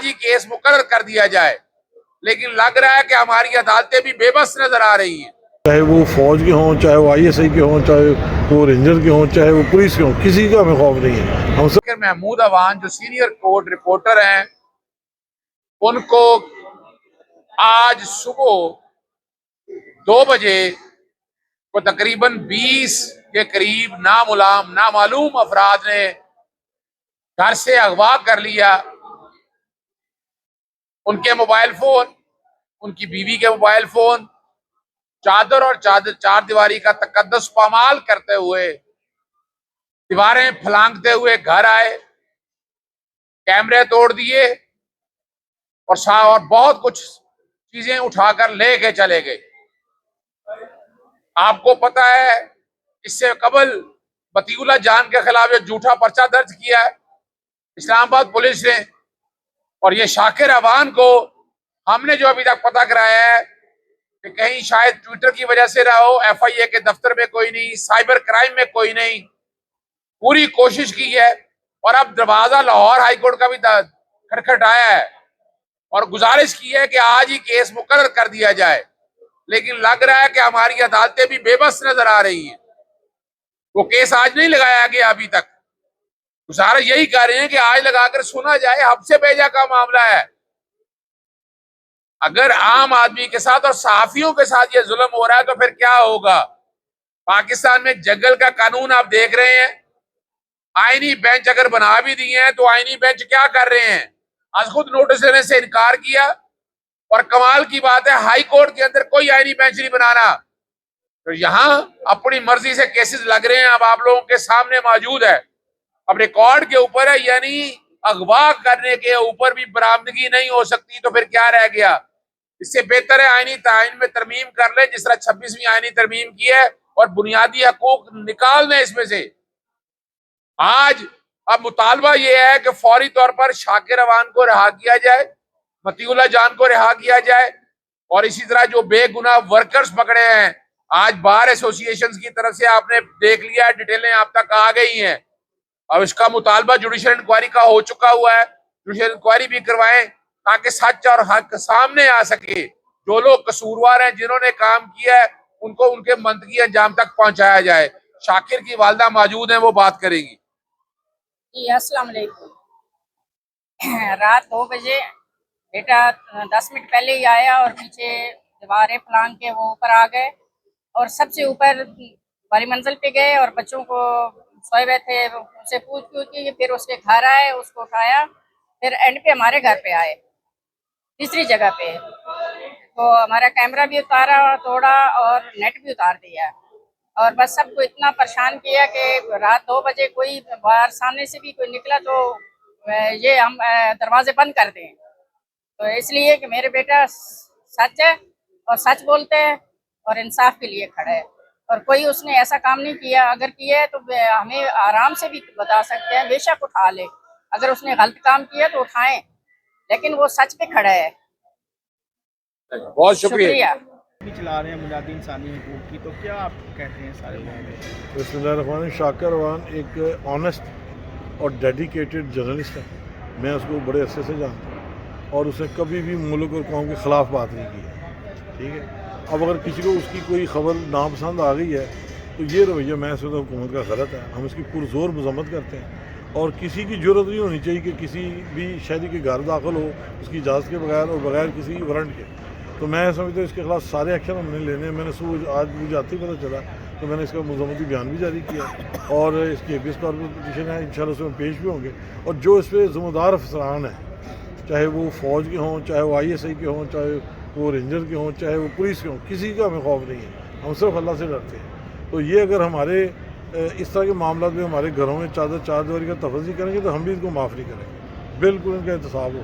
आज ही केस मुकर्रर कर दिया जाए, लेकिन लग रहा है कि हमारी अदालतें भी बेबस नजर आ रही हैं। चाहे वो फौज के हों, चाहे वो ISI के हों, चाहे वो रेंजर के हों, चाहे वो पुलिस के हों, किसी का हमें खौफ नहीं है। हम सब महमूद अवान जो सीनियर कोर्ट रिपोर्टर हैं, उनको आज सुबह 2 बजे को तकरीबन 20 के करीब नामालूम अफराद ने घर से अगवा कर लिया। उनके मोबाइल फोन, उनकी बीवी के मोबाइल फोन, चादर और चार दीवारी का तकद्दुस पामाल करते हुए दीवारें फलांगते हुए घर आए, कैमरे तोड़ दिए और बहुत कुछ चीजें उठाकर लेके चले गए। आपको पता है, इससे कबल बतीउल्लाह जान के खिलाफ एक झूठा पर्चा दर्ज किया है इस्लामाबाद पुलिस ने, और ये शाकिर अवान को हमने जो अभी तक पता कराया है कि कहीं शायद ट्विटर की वजह से रहा हो, FIA के दफ्तर में कोई नहीं, साइबर क्राइम में कोई नहीं, पूरी कोशिश की है और अब दरवाजा लाहौर हाईकोर्ट का भी खटखटाया है और गुजारिश की है कि आज ही केस मुकर्रर कर दिया जाए, लेकिन लग रहा है कि हमारी अदालतें भी बेबस नजर आ रही हैं। वो केस आज नहीं लगाया गया अभी तक। गुजारिश यही कर रहे हैं कि आज लगाकर सुना जाए, हमसे बेजा का मामला है। अगर आम आदमी के साथ और सहाफियों के साथ ये जुल्म हो रहा है तो फिर क्या होगा। पाकिस्तान में जंगल का कानून आप देख रहे हैं, आईनी बेंच अगर बना भी दिए हैं तो आईनी बेंच क्या कर रहे हैं, आज खुद नोटिस देने से इनकार किया। और कमाल की बात है, हाई कोर्ट के अंदर कोई आईनी बेंच नहीं बनाना, तो यहां अपनी मर्जी से केसेस लग रहे हैं। अब आप लोगों के सामने मौजूद है, अब रिकॉर्ड के ऊपर है, यानी अगवा करने के ऊपर भी बरामदगी नहीं हो सकती, तो फिर क्या रह गया। इससे बेहतर है आईनी ताइन में तरमीम कर ले, जिस तरह 26वीं आईनी तरमीम की है, और बुनियादी हकूक निकाल दें इसमें से। आज अब मुतालबा यह है कि फौरी तौर पर शाकिर अवान को रिहा किया जाए, बतीउल्लाह जान को रिहा किया जाए, और इसी तरह जो बेगुनाह वर्कर्स पकड़े हैं, आज बार एसोसिएशंस की तरफ से आपने देख लिया, डिटेलें आप तक आ गई हैं। अब इसका मुतालबा जुडिशल इंक्वायरी का हो चुका हुआ है, जुडिशल इंक्वायरी भी करवाएं ताकि सच और हक सामने आ सके। जो लोग कसूरवार हैं, जिन्होंने काम किया है, उनको उनके मंतकी अंजाम तक पहुंचाया जाए। शाकिर की वालदा मौजूद है, वो बात करेगी। अस्सलाम वालेकुम। रात 2 बजे बेटा 10 मिनट पहले ही आया और पीछे दीवारें फलांग के वो ऊपर आ गए और सबसे ऊपर वाली मंजिल पे गए और बच्चों को सोए हुए थे उनसे पूछ के फिर उसके घर आए, उसको उठाया, फिर एंड पे हमारे घर पे आए, तीसरी जगह पे। तो हमारा कैमरा भी उतारा तोड़ा और नेट भी उतार दिया और बस सबको इतना परेशान किया कि रात 2 बजे कोई बाहर सामने से भी कोई निकला तो ये हम दरवाजे बंद कर दें। तो इसलिए कि मेरे बेटा सच है और सच बोलते हैं और इंसाफ के लिए खड़ा है, और कोई उसने ऐसा काम नहीं किया। अगर किया है तो हमें आराम से भी बता सकते हैं, बेशक उठा ले। अगर उसने गलत काम किया तो उठाएं, लेकिन वो सच पे खड़ा है। बहुत शुक्रिया। चला रहे हैं बुनियादी इंसानी हकूक़ की, तो क्या आप कहते हैं सारे मामले? बिस्मिल्लाहिर्रहमानिर्रहीम। शाकिर अवान एक ऑनेस्ट और डेडिकेटेड जर्नलिस्ट है। मैं उसको बड़े अरसे से जानता हूँ और उसने कभी भी मुल्क और कौम के ख़िलाफ़ बात नहीं की है, ठीक है। अब अगर किसी को उसकी कोई खबर नापसंद आ गई है तो ये रवैया मैं समझता हूँ हुकूमत का गलत है। हम इसकी पुरजोर मजम्मत करते हैं और किसी की ज़रूरत नहीं होनी चाहिए कि किसी भी शहरी के घर दाखिल हो उसकी इजाज़त के बगैर और बगैर किसी वारंट के। तो मैं समझता हूँ इसके खिलाफ सारे एक्शन हमने लेने हैं। मैंने सुबह आज मुझे आते ही पता चला तो मैंने इसका मजम्मती बयान भी जारी किया और इसकी हेबियस कॉर्पस पिटीशन है, इंशाल्लाह उसमें पेश भी होंगे। और जो इस पर ज़िम्मेदार अफसरान हैं, चाहे वो फ़ौज के हों, चाहे वो ISI के हों, चाहे वो रेंजर के हों, चाहे वो पुलिस के हों, किसी का हमें खौफ नहीं है। हम सिर्फ अल्लाह से डरते हैं। तो ये अगर हमारे इस तरह के मामला में हमारे घरों में चार दीवारी का तफज़ी करेंगे तो हम भी इनको माफ़ नहीं करेंगे। बिल्कुल इनका एहतसाब हो।